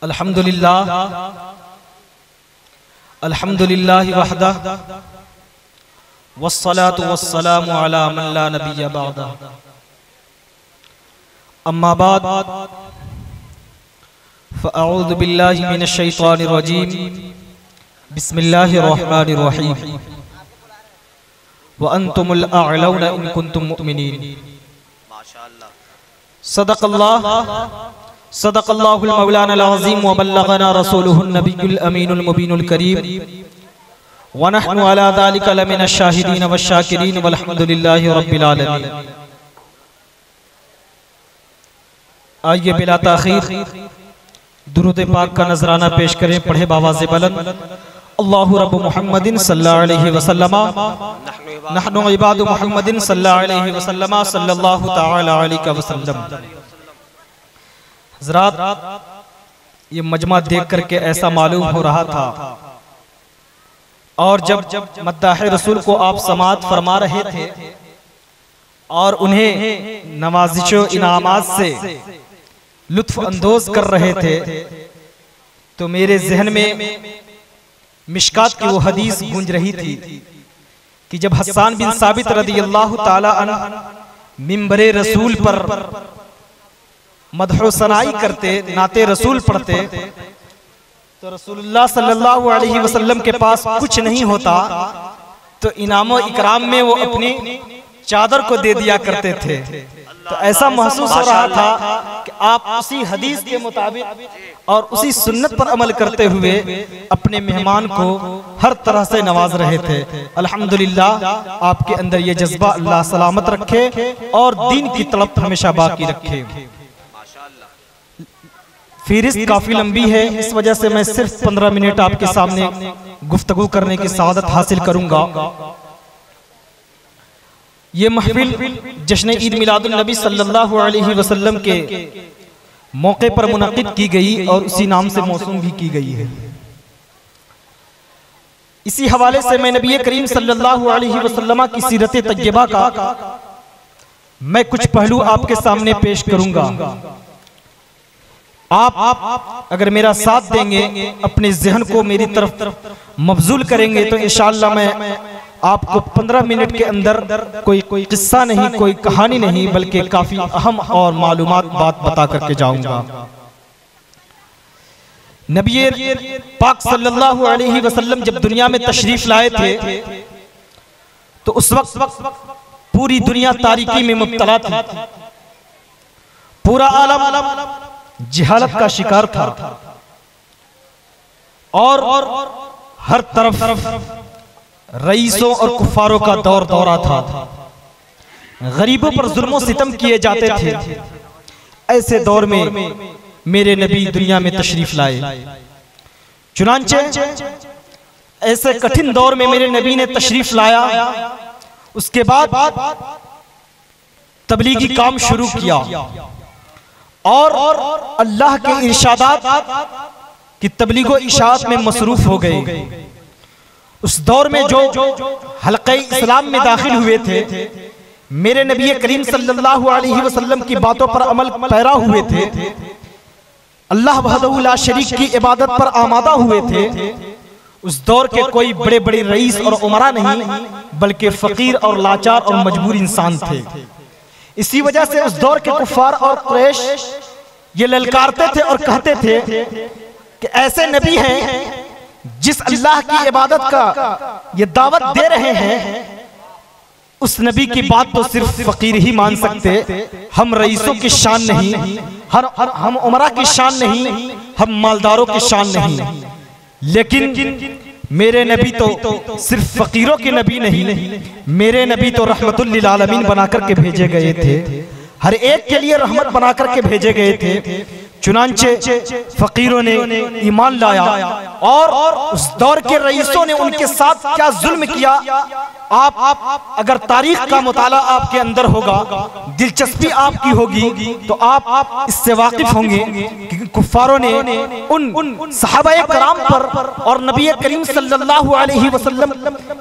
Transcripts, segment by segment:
अल्हम्दुलिल्लाह अल्हम्दुलिल्लाहि वहदा वस्सलातु वस्सलामु अला मन ला नबिय्य बअदा। अम्मा बाद फ़अऊज़ु बिल्लाहि मिनश शैतानिर रजीम। बिस्मिल्लाहिर रहमानिर रहीम। व अंतुमुल अअलौना इन कुंतुम मुमिनीन। माशाअल्लाह। सदक़ल्लाहुल मौलानाल अज़ीम व बल्लगना रसूलुहुन नबियुल अमीनुल मुबीनुल करीम व नहनु अला ज़ालिका लमिनश शाहिदीन वश्शाकिरीन वल्हम्दुलिल्लाहि रब्बिल आलमीन। आइए बिला ताख़ीर दुरूद पाक का नजराना पेश करें। पढ़े बावाज़े बुलंद अल्लाहु रब्बु मुहम्मदिन सल्लल्लाहु अलैहि वसल्लम नहनु इबादु मुहम्मदिन सल्लल्लाहु अलैहि वसल्लम सल्लल्लाहु तआला अलैहि वसल्लम। हज़रात, ये मजमा देख करके ऐसा मालूम हो रहा था, और जब मद्दाह रसूल को आप समाअत फरमा रहे थे और उन्हें नवाजिशो इनामात से लुत्फ अंदोज कर रहे थे, तो मेरे जहन में मिशकात की वो हदीस गूंज रही थी कि जब हस्सान बिन साबित रदियल्लाहु ताला अन्हु मिंबरे रसूल पर मदहो सनाई करते, नाते रसूल पढ़ते, तो रसूलुल्लाह सल्लल्लाहु अलैहि वसल्लम के पास कुछ नहीं होता, तो इनामो इकराम में वो अपनी चादर को दे दिया करते थे। तो ऐसा महसूस हो रहा था कि आप उसी हदीस के मुताबिक और उसी सुन्नत पर अमल करते हुए अपने मेहमान को हर तरह से नवाज रहे थे। अल्हम्दुलिल्लाह, आपके अंदर ये जज्बा अल्लाह सलामत रखे और दीन की तड़प हमेशा बाकी रखे। फहरिस्त काफी लंबी है, इस वजह से मैं सिर्फ 15 मिनट आपके सामने गुफ्तगू करने की सआदत हासिल करूंगा। ये महफिल जश्न ईद मिलादुन नबी सल्लल्लाहु अलैहि वसल्लम के मौके पर मुनक़िद की गई और उसी नाम से मौसूम भी की गई है। इसी हवाले से मैं नबी करीम सल्लल्लाहु अलैहि वसल्लम की सीरत तय्यबा का मैं कुछ पहलू आपके सामने पेश करूंगा। आप अगर मेरा साथ देंगे, अपने ज़हन को मेरी तरफ मबजूल करेंगे, तो इंशाअल्लाह मैं आपको 15 मिनट के अंदर कोई किस्सा नहीं, कोई कहानी नहीं, बल्कि काफी अहम और मालूमात बात बता करके जाऊंगा। नबी पाक सल्लल्लाहु अलैहि वसल्लम जब दुनिया में तशरीफ लाए थे, तो उस वक्त पूरी दुनिया तारीकी में मुब्तला थी, पूरा आलम जिहालत का शिकार था, और हर तरफ रईसों और कुफारों का दौर दौरा था। गरीबों पर जुल्म और सितम किए जाते थे। ऐसे दौर में मेरे नबी दुनिया में तशरीफ लाए। चुनांचे ऐसे कठिन दौर में मेरे नबी ने तशरीफ लाया। उसके बाद तबलीगी काम शुरू किया और अल्लाह के इरशादात की तबलीगो इशाअत में मसरूफ हो गए। उस दौर में जो हल्क़े इस्लाम में दाखिल हुए थे, मेरे नबी करीम सल्लल्लाहु अलैहि वसल्लम की बातों पर अमल पैरा हुए थे, अल्लाह वहदहू ला शरीक की इबादत पर आमादा हुए थे। उस दौर के कोई बड़े बड़े रईस और उमरा नहीं, बल्कि फकीर और लाचार और मजबूर इंसान थे। इसी वजह से उस दौर के कुफार और कुरैश ये ललकारते थे और कहते थे कि ऐसे नबी हैं जिस अल्लाह की इबादत का ये दावत दे रहे हैं, उस नबी की बात तो सिर्फ फकीर ही मान सकते। हम रईसों की शान नहीं, हम उमरा की शान नहीं, हम मालदारों की शान नहीं। लेकिन मेरे नबी तो सिर्फ फकीरों के नबी नहीं, मेरे नबी तो रहमतुल लिल आलमीन बनाकर के भेजे गए थे, हर एक के लिए रहमत बनाकर के भेजे गए थे। चुनांचे फकीरों ने ईमान लाया और उस दौर के रईसों ने उनके साथ क्या जुल्म किया, आप अगर तारीख का मुताला आपके अंदर होगा, दिलचस्पी आपकी होगी, तो आप इससे वाकिफ होंगे कुफ्फारों ने उन सहाबाए कराम पर और नबी करीम सल्लल्लाहु अलैहि वसल्लम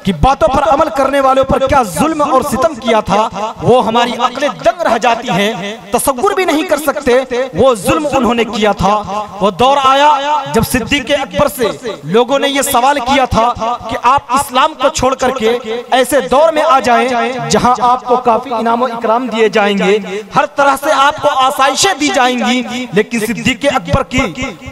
की बातों पर अमल करने वालों पर क्या जुल्म और सितम किया था, वो हमारी अक्लें दंग रह जाती हैं, तसव्वुर भी नहीं कर सकते वो जुल्म उन्होंने किया था। वो दौर आया जब सिद्दीक़ अकबर से लोगों ने ये सवाल किया था कि आप इस्लाम को छोड़ करके ऐसे दौर में आ जाएं जहां आपको काफी इनाम और इकराम दिए जाएंगे, हर तरह से आपको आसाइशें दी जाएंगी। लेकिन सिद्दीक़ अकबर की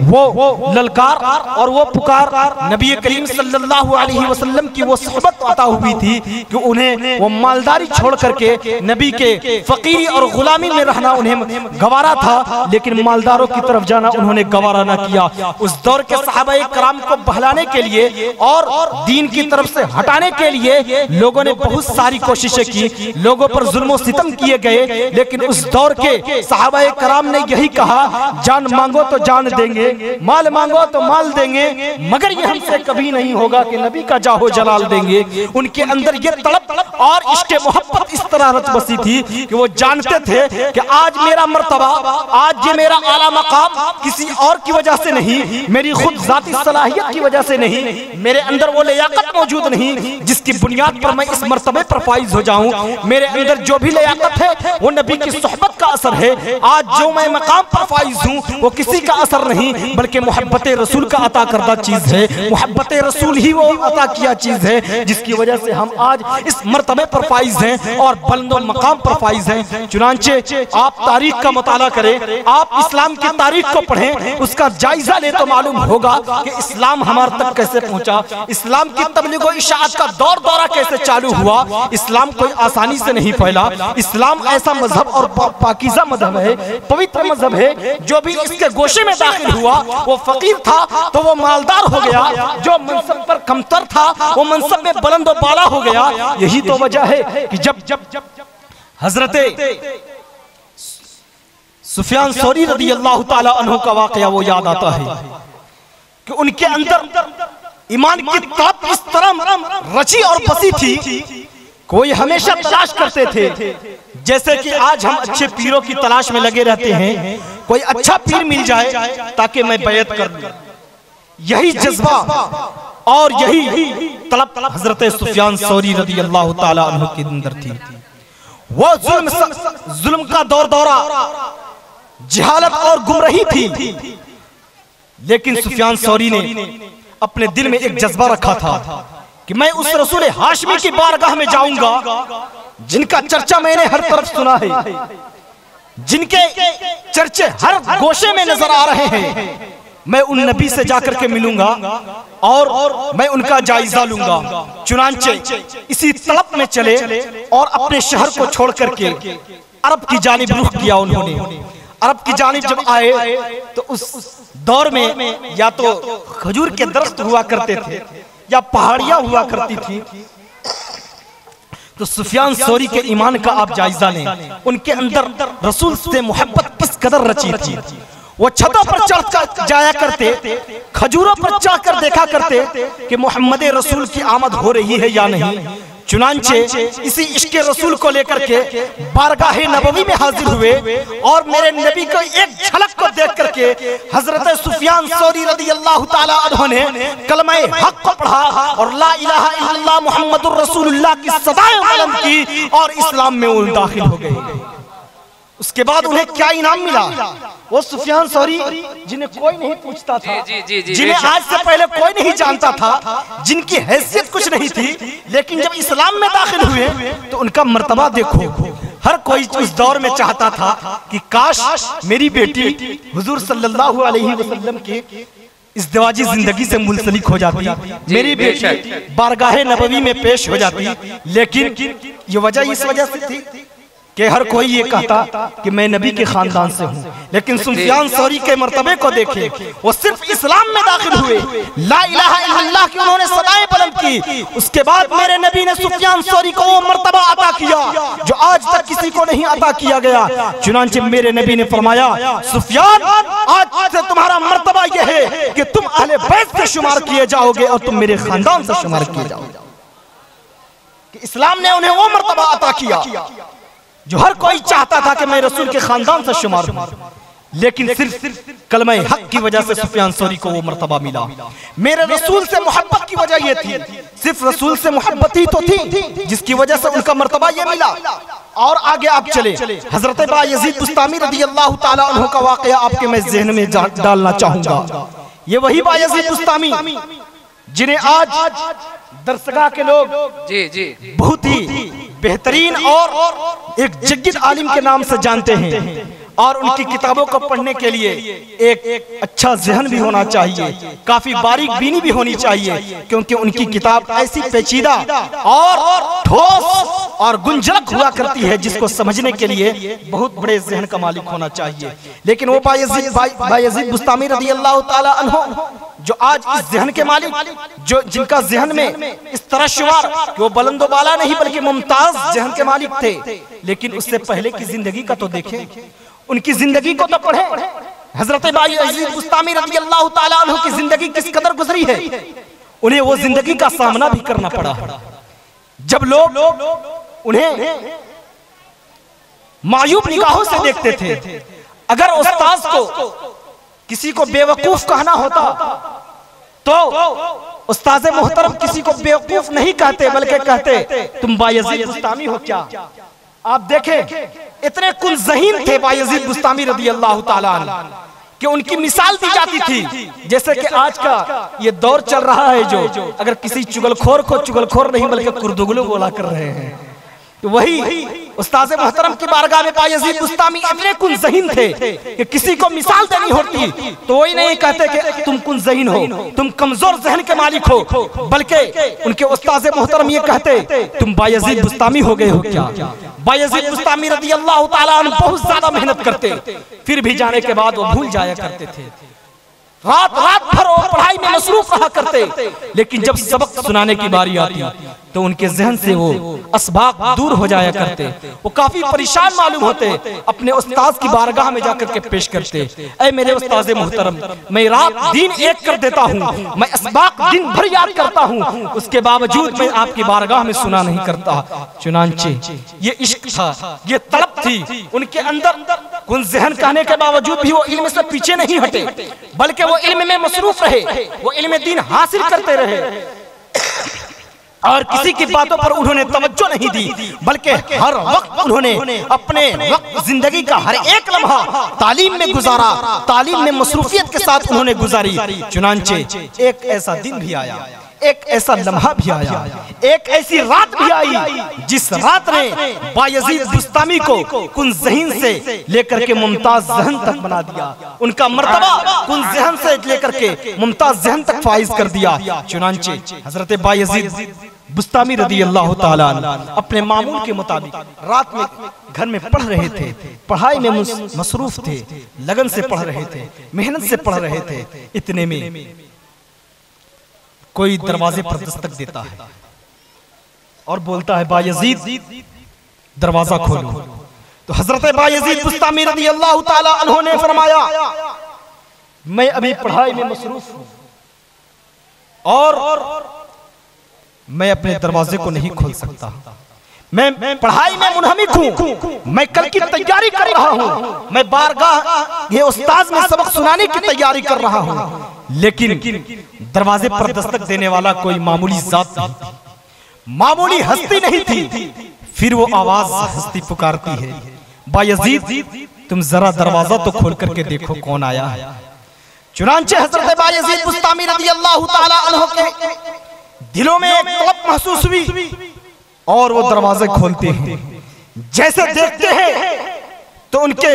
वो ललकार और वो पुकार नबी करीम सल्लल्लाहु अलैहि वसल्लम की वो सोहबत अता हुई थी कि उन्हें वो मालदारी छोड़ करके नबी के फकीरी और गुलामी में रहना उन्हें गवारा था, लेकिन मालदारों की तरफ जाना उन्होंने गवारा न किया। उस दौर के सहाबाए कराम को बहलाने के लिए और दीन की तरफ से हटाने के लिए लोगों ने बहुत सारी कोशिशें की, लोगों पर जुल्म सितम किए गए, लेकिन उस दौर के सहाबाए कराम ने यही कहा, जान मांगो तो जान देंगे, माल मांगो तो माल देंगे, मगर ये हमसे कभी नहीं होगा कि नबी का जाहो जलाल देंगे। उनके अंदर ये तड़प और इश्क़ मोहब्बत इस तरह रच बसी थी कि वो जानते थे कि आज मेरा मर्तबा, आज ये मेरा आला मकाम किसी और की वजह से नहीं, मेरी खुद जाती सलाहियत की वजह से नहीं, मेरे अंदर वो लियाकत मौजूद नहीं जिसकी बुनियाद पर मैं इस मर्तबे पर फाइज हो जाऊं। मेरे अंदर जो भी लियाकत है वो नबी की सोहबत का असर है। आज जो मैं मकाम पर फाइज हूं वो किसी का असर नहीं बल्कि मोहब्बत रसूल का अता करदा चीज है। मोहब्बत रसूल ही वो अता किया चीज है जिसकी वजह से हम आज इस मर्तबे पर फाइज हैं और बुलंदो मकाम पर फाइज हैं। चुनांचे आप तारीख का मुताला करें, आप इस्लाम की तारीख को पढ़ें, उसका जायजा ले तो मालूम होगा कि इस्लाम हमारे तक कैसे पहुंचा, इस्लाम की तबलीग व इशाअत का दौर दौरा कैसे चालू हुआ। इस्लाम कोई आसानी से नहीं फैला, इस्लाम ऐसा मजहब और पाकीज़ा मजहब है, पवित्र मजहब है। जो भी इसके गोशे में दाखिल हुआ वो फकीर था तो वो मालदार हो गया, जो मनसब पर कमतर था वो मनसब में बुलंद और बाला हो गया। यही तो वजह है कि जब हजरत सुफियान सौरी रज़ी अल्लाह ताला अन्हु का वाक़या वो याद आता है कि उनके अंदर ईमान की तड़प इस तरह रची और बसी थी, कोई हमेशा तलाश करते थे जैसे कि आज हम अच्छे पीरों की तलाश में लगे रहते हैं, कोई अच्छा पीर मिल जाए ताकि मैं बैत कर लूं। यही जज्बा और यही तलब हजरत सुफियान सौरी रज़ी अल्लाह ताला अन्हु के अंदर थी। वो जुल्म का दौर दौरा, जहालत और गुमराही थी, लेकिन सुफियान सौरी ने अपने दिल में एक जज्बा रखा था कि मैं उस रसूल हाशमी की बारगाह में जाऊंगा जिनका चर्चा मैंने हर तरफ सुना है, जिनके चर्चे हर गोशे में नजर आ रहे हैं। मैं उन नबी से जाकर के मिलूंगा और मैं उनका जायजा लूंगा। चुनांचे इसी तलब में चले और अपने शहर को छोड़ करके अरब की जानिब रुख किया उन्होंने। अरब की जानिब जब आए तो उस दौर में या तो खजूर के दरख्त हुआ करते थे या पहाड़ियां हुआ करती थी। तो सुफियान सौरी के ईमान का आप जायजा लें, उनके अंदर रसूल से मोहब्बत किस कदर रची थी। वो छतों पर चढ़ जाया करते, खजूरों पर चढ़कर देखा करते कि मोहम्मद रसूल की आमद हो रही है या नहीं। चुनांचे इसी इश्क़ रसूल को लेकर के बारगाह नबवी में हाजिर हुए और मेरे नबी को एक झलक को देख करके हजरत सुफियान सौरी रज़ी अल्लाह ताला अन्हु ने कलमा हक को पढ़ा और ला इलाहा इल्लल्लाह मुहम्मदुर रसूलुल्लाह की सदाएं बुलंद की और इस्लाम में वो दाखिल हो गए। उसके बाद उन्हें क्या इनाम मिला? वो सुफियान सौरी जिन्हें कोई नहीं पूछता था, जिन्हें आज से पहले कोई नहीं जानता था, जिनकी हैसियत कुछ नहीं थी, लेकिन जब इस्लाम में दाखिल हुए तो उनका मर्तबा देखो। हर कोई उस दौर में चाहता था कि काश मेरी बेटी हुजूर सल्लल्लाहु अलैहि वसल्लम की इज़्दिवाजी जिंदगी से मुंसलिक हो जाती, मेरी बेटी बारगाह नबवी में पेश हो जाती। लेकिन ये वजह इस वजह से थी कि हर कोई ये कहता कि मैं नबी के खानदान से हूँ, लेकिन सुफियान सौरी के मर्तबे को देखे, वो सिर्फ इस्लाम में दाखिल हुए, ला इलाहा इल्लल्लाह की उन्होंने सदाएं बुलंद की। उसके बाद मेरे नबी ने सुफियान सौरी को वो मर्तबा अता किया जो आज तक किसी को नहीं अता किया गया। चुनांचे मेरे नबी ने फरमाया, सुफियान आज से तुम्हारा मर्तबा यह है कि तुम अहले बैत से शुमार किए जाओगे और तुम मेरे खानदान से शुमार किए जाओगे। कि इस्लाम ने उन्हें वो मर्तबा अता किया जो हर कोई चाहता था कि मैं रसूल के खानदान से शुमार हूं। लेकिन सिर्फ कलमा हक की वजह से सुफियान सौरी को वो मर्तबा मिला। मेरे रसूल से मोहब्बत की वजह ये थी, सिर्फ रसूल से मोहब्बत ही तो थी जिसकी वजह से उनका मर्तबा ये मिला। और आगे आप चले, हजरत बायजीद बुस्तामी रदियल्लाहु ताला अन्हु का वाकया आपके मैं ज़हन में डालना चाहूंगा। ये वही बायजीद बुस्तामी जिन्हें आज दरसगाह के लोग जी बहुत ही बेहतरीन और एक जग्गिद आलिम के नाम से जानते हैं, और उनकी किताबों को पढ़ने के लिए एक अच्छा ज़हन भी होना चाहिए, काफी बारीक बीनी भी होनी चाहिए, क्योंकि उनकी किताब ऐसी पेचीदा और ठोस और गुंजलक हुआ करती है जिसको समझने के लिए बहुत बड़े ज़हन का मालिक होना चाहिए। लेकिन वो बायजीद बुस्तामी रदियल्लाहु ताला अन्हु जो आज इस ज़हन के मालिक, जो जिनका ज़हन में इस तरह शुमार कि वो बुलंदो बाला नहीं बल्कि मुमताज ज़हन के मालिक थे, लेकिन उससे पहले की जिंदगी का तो देखें, उनकी जिंदगी को तो पढ़े। हजरत बायजीद बुस्तामी रज़ियल्लाहु ताला अन्हु की जिंदगी किस कदर गुजरी है, उन्हें वो जिंदगी का सामना भी करना पड़ा। जब लोग उन्हें मायूब निगाहों से देखते थे, अगर उस्ताद को किसी को बेवकूफ कहना होता तो उस्ताद मोहतरम किसी को बेवकूफ नहीं कहते, बल्कि कहते तुम बायजीद बुस्तामी हो क्या। आप देखें इतने कुलज़हीन थे बायजीद बुस्तामी रदियल्लाहु ताला अन्हु कि उनकी मिसाल दी जाती थी। जैसे कि आज का ये दौर चल रहा है, जो अगर किसी चुगलखोर को चुगलखोर नहीं बल्कि कुर्दुगलू बोला कर रहे हैं, तो वही उस्ताद मोहतरम की बारगाह में बायजीद बुस्तामी इतने कुलज़हीन थे कि किसी को मिसाल देनी होती तो वही नहीं कहते कि तुम कुलज़हीन हो, तुम कमजोर ज़हन के मालिक हो, बल्कि उनके उस्ताद मोहतरम ये कहते तुम बायजीद बुस्तामी हो गए हो क्या। बायजीद बुस्तामी रज़ियल्लाहु ताला अन्हु बहुत ज्यादा मेहनत करते, फिर भी जाने के बाद वो भूल जाया करते थे, रात भर वो पढ़ाई में मसरूफ रहा करते, लेकिन जब सबक सुनाने की बारी आती तो उनके ज़हन से वो असबाक दूर हो जाया करते। वो काफी परेशान मालूम होते, अपने उस्ताद की बारगाह में जाकर के पेश करते, ऐ मेरे उस्ताद मोहतरम, मैं रात दिन एक कर देता हूँ, मैं असबाक दिन भर याद करता हूँ, उसके बावजूद मैं आपकी बारगाह में सुना नहीं करता। चुनांचे ये इश्क था, ये तलब थी उनके अंदर। उन ज़हन कहने के बावजूद भी वो इल्म से पीछे नहीं हटे, बल्कि वो इल्म में मसरूफ रहे, वो इल्म दीन हासिल करते रहे, और किसी की बातों पर उन्होंने तवज्जो नहीं दी, बल्कि हर वक्त उन्होंने अपने वक्त जिंदगी का हर एक लम्हा तालीम में गुजारा, तालीम में मसरूफियत के साथ उन्होंने गुजारी। चुनांचे एक ऐसा दिन भी आया, एक ऐसा लम्हा भी आया, एक ऐसी रात भी आई जिस रात ने बायजीद बुस्तामी को कुलज़हीन से लेकर के मुमताज ज़हन तक बना दिया, उनका मर्तबा कुलज़हन से लेकर के मुमताज ज़हन तक फाइज कर दिया। चुनांचे हजरत बायजीद बुस्तामी रज़ियल्लाहु ताला अन्हु अपने मामूल के मुताबिक रात में घर में पढ़ रहे थे, पढ़ाई में मसरूफ थे, लगन से पढ़ रहे थे, मेहनत से पढ़ रहे थे। इतने में कोई दरवाजे पर दस्तक देता है और बोलता है बायजीद दरवाजा खोलो। तो हजरत बायजीद बुस्तामी रज़ियल्लाहु ताला अन्हु ने फरमाया मैं अभी पढ़ाई में मसरूफ हूं और मैं अपने दरवाजे को नहीं खोल सकता, मैं पढ़ाई में मुनहमिक हूँ, मैं कल की तैयारी कर रहा हूँ, मैं बारगाह ये उस्ताद में सबक सुनाने की तैयारी कर रहा हूँ। लेकिन दरवाजे पर दस्तक देने वाला कोई मामूली जात नहीं, मामूली हस्ती नहीं थी। फिर वो आवाज हस्ती पुकारती है बायजीद तुम जरा दरवाजा तो खोल करके देखो कौन आया है। चुनांचे हजरत बायजीद बुस्तामी रज़ियल्लाहु ताला अन्हु के दिलों में एक तलब महसूस हुई और वो दरवाजे खोलते हैं। जैसे देखते हैं तो उनके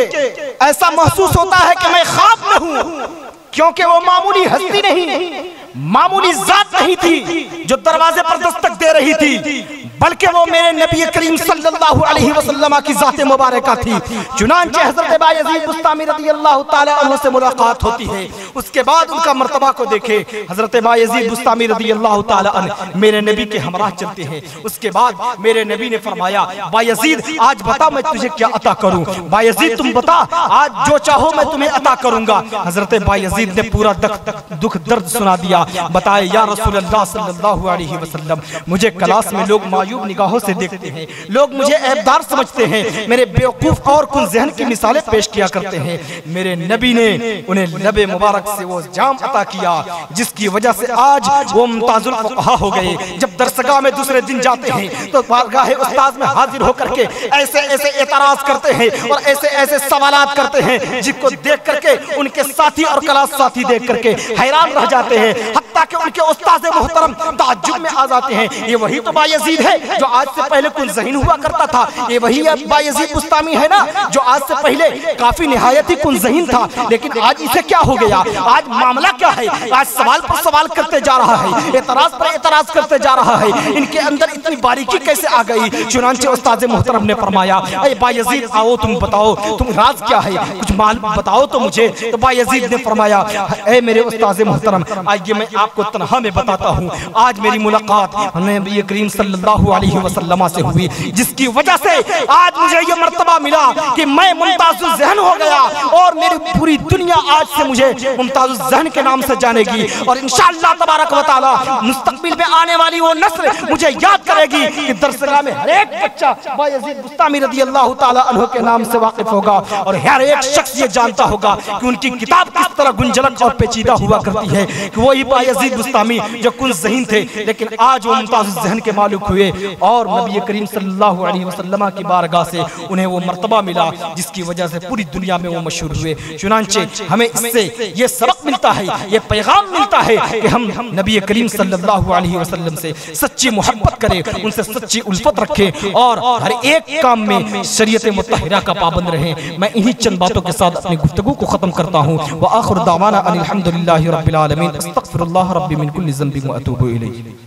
ऐसा महसूस होता है कि मैं ख्वाब में हूं, क्योंकि वो मामूली हस्ती नहीं, मामूली जात नहीं थी जो दरवाजे पर दस्तक दे रही थी, बल्कि वो मेरे नबी करीम सल्लल्लाहु अलैहि वसल्लम की ज़ात मुबारका थी। चुनांचे हज़रत बायजीद बुस्तामी रज़ियल्लाहु ताला अन्हु से मुलाकात होती है, उसके बाद उनका मर्तबा को देखे। हजरत बायजीद बुस्तामी रज़ी अल्लाह ताला अन्हु मेरे नबी के हमरा चलते हैं। उसके बाद मेरे नबी ने फरमाया, बायजीद आज बता मैं तुझे क्या अता करूं। बायजीद तुम बता, आज जो चाहो मैं तुम्हें अता करूंगा। हजरत बायजीद ने पूरा दुख दर्द सुना दिया। बताए, या रसूल अल्लाह सल्लल्लाहु अलैहि वसल्लम, मुझे क्लास में लोग मायूब निगाहों से देखते हैं, लोग मुझे ऐबदार समझते हैं, मेरे बेवकूफ और कुन ज़हन की मिसालें पेश किया करते हैं। मेरे नबी ने उन्हें लबे मुबारक से वो जाम अता किया जिसकी वजह से आज वो मुमताजुल फुक़हा हो गए। जब दरसगाह में दूसरे दिन जाते हैं तो बारगाह उस्ताद में हाजिर होकर के ऐसे ऐसे एतराज करते हैं और ऐसे ऐसे सवालात करते हैं जिसको देख करके उनके साथी और क्लास साथी देख करके हैरान रह जाते हैं, हत्ता कि उनके उस्ताद मोहतरम ताज्जुब में आ जाते हैं। ये वही तो बायजीद है जो आज से पहले कुन ज़हीन हुआ करता था। ये वही बायजीद बुस्तामी है ना जो आज से पहले काफी निहायत ही कुन ज़हीन था, लेकिन आज इसे क्या हो गया, आज मामला क्या है, आज सवाल पर सवाल करते जा रहा है, एतराज पर एतराज करते जा रहा है। इनके अंदर इतनी बारीकी कैसे आ गई। चुनांचे उस्ताद मोहतरम ने फरमाया, अरे बायजीद आओ तुम बताओ तुम राज क्या है, कुछ माल बताओ तो मुझे। तो बायजीद ने फरमाया, ऐ मेरे उस्ताद मोहतरम आइए मैं आपको तन्हा में बताता हूँ। आज मेरी मुलाकात नबी करीम सल्लल्लाहु अलैहि वसल्लम से हुई जिसकी वजह से आज मुझे ये मर्तबा मिला कि मैं मुमताजुल ज़हन हो गया और मेरी पूरी दुनिया आज से मुझे मुमताजुल ज़हन के नाम से जानेगी और इंशाअल्लाह तबारक व तआला मुस्तकबिल में आने वाली वो नस्ल मुझे याद करेगी कि दरसगाह में हर एक बच्चा बायजीद बुस्तामी रज़ी अल्लाह ताला अन्हु के नाम से वाकिफ होगा और हर एक शख्स ये जानता होगा कि उनकी किताब किस तरह गुंजलक और पेचीदा हुआ करती है कि वही बायजीद बुस्तामी जो कुन ज़हीन थे लेकिन आज वो मुमताजुल ज़हन के मालिक हुए और नबी करीम सल्लल्लाहु अलैहि वसल्लम की बारगाह से उन्हें वो मर्तबा मिला जिसकी वजह से पूरी दुनिया में वो मशहूर हुए। चुनांचे हमें इससे ये सबक मिलता है, ये पैगाम मिलता है कि हम नबी करीम सल्लल्लाहु अलैहि वसल्लम से सच्ची मोहब्बत करें, उनसे सच्ची उल्फत रखें और हर एक काम में शरीयत मुत्तहिरा का पाबंद रहें। मैं इन्हीं चंद बातों के साथ अपनी गुफ्तगू को खत्म करता हूँ। व आखिर दावाना अनिल हम्दुलिल्लाहि रब्बिल आलमीन, अस्तगफिरुल्लाह रब्बी मिन कुल्लि ज़ंबिन व अतूबु इलैहि।